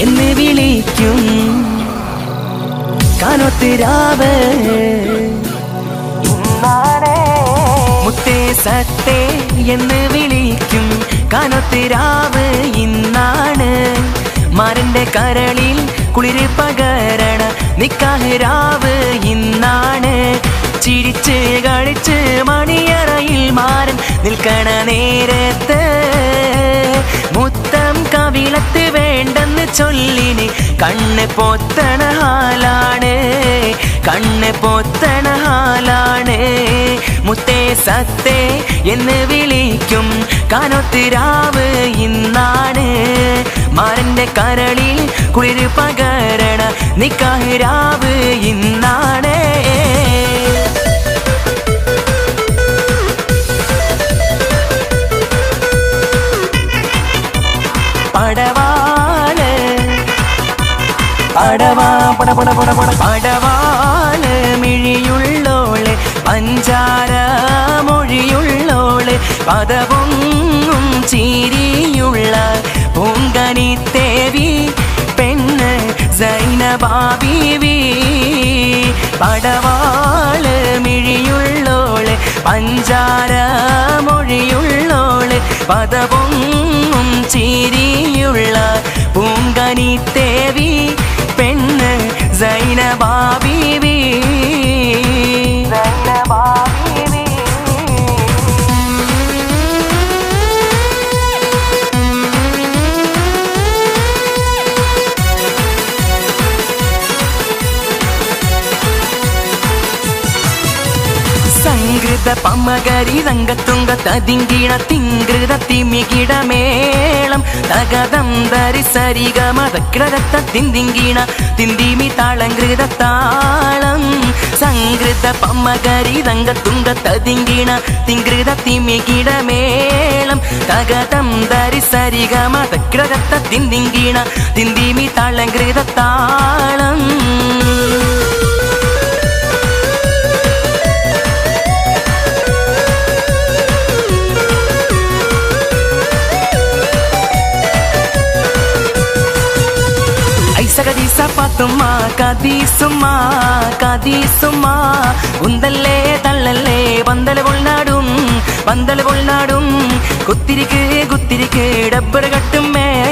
എന്ന് വിളിക്കും കാനോത്തിരാവ് മുത്തേ സത്തേ എന്ന് വിളിക്കും കാനോത്തിരാവ് ഇന്നാണ് മാരന്റെ കരളിൽ കുളിര് പകരണ നിക്കാഹ് രാവ് ഇന്നാണ് ചിരിച്ച് കളിച്ച് മണിയറയിൽ മാരൻ നിൽക്കണ നേരത്ത് മുത്തം കവിളത്ത് വേണ്ടെന്ന് ചൊല്ലിന് കണ്ണ് പൊത്തണ ഹാലാണ് കണ്ണ് പൊത്തണ ഹാലാണ് മുത്തേ സത്തേ എന്ന് വിളിക്കും കാനോത്തിരാവ് ഇന്നാണ് മാരന്റെ കരളിൽ കുളിര് പകരണ നിക്കാഹ് രാവ് ഇന്നാണ് പടവാള് പടവാ പട പട പട പട പടവാള് മിഴിയുള്ളോള് പഞ്ചാര മൊഴിയുള്ളോള് പദവും ചിരിയുള്ള പൂങ്കനി തേവി പെണ്ണ് സൈനബാ ബീവി പടവാള് മിഴിയുള്ളോള് പഞ്ചാര മൊഴിയുള്ളോള് പദവും ചിരിയുള്ള പൂങ്കനി തേവി പെണ്ണ് സൈനബാ ബീവി സൈനബാ ബീവി സംഗൃത പമ്മകരി രംഗത്തുങ്ക തതിങ്കിണ തിങ്കൃത തിമികിടമേളം തകതം ധരി സരിഗമ തക്രത തിന്തിങ്കിണ തിന്തിമി താളങ്കൃത താളം സംഗൃത പമ്മകരി രംഗത്തുങ്ക തതിങ്കിണ തിങ്കൃത തിമികിടമേളം തകതം ധരി സരിഗമ തക്രത തിന്തിങ്കിണ തിന്തിമി താളങ്കൃത താളം പാത്തുമ്മ കദീസുമ്മാ കദീസുമ്മാ ഉന്തല്ലേ തള്ളല്ലേ പന്തല് പൊൾനാടും കുത്തിരിക്ക് കുത്തിരിക്ക് ഡബ്ബർ കട്ടും മേൽ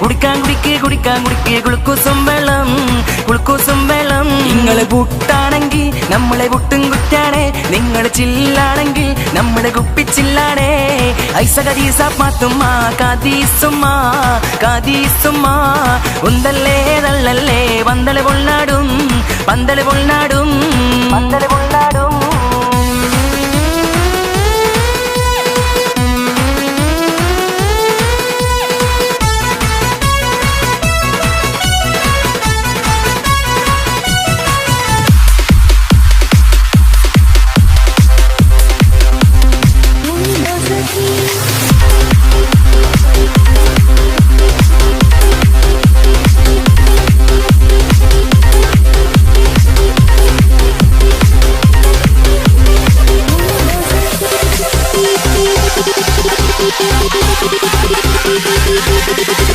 കുടിക്കാൻ കുടിക്ക് കുളുക്കൂസും വെള്ളം നിങ്ങള് പുട്ടാണെങ്കിൽ നമ്മളെ പുട്ടും കുറ്റാണേ നിങ്ങള് ചില്ലാണെങ്കിൽ നമ്മളെ കുപ്പിച്ചില്ലാണേ ഐസ കദീസ Pathumma കദീസുമ്മാ കദീസുമ്മാ ഉന്തല്ലേ തള്ളല്ലേ പന്തല് പൊൾനാടും We'll be right back.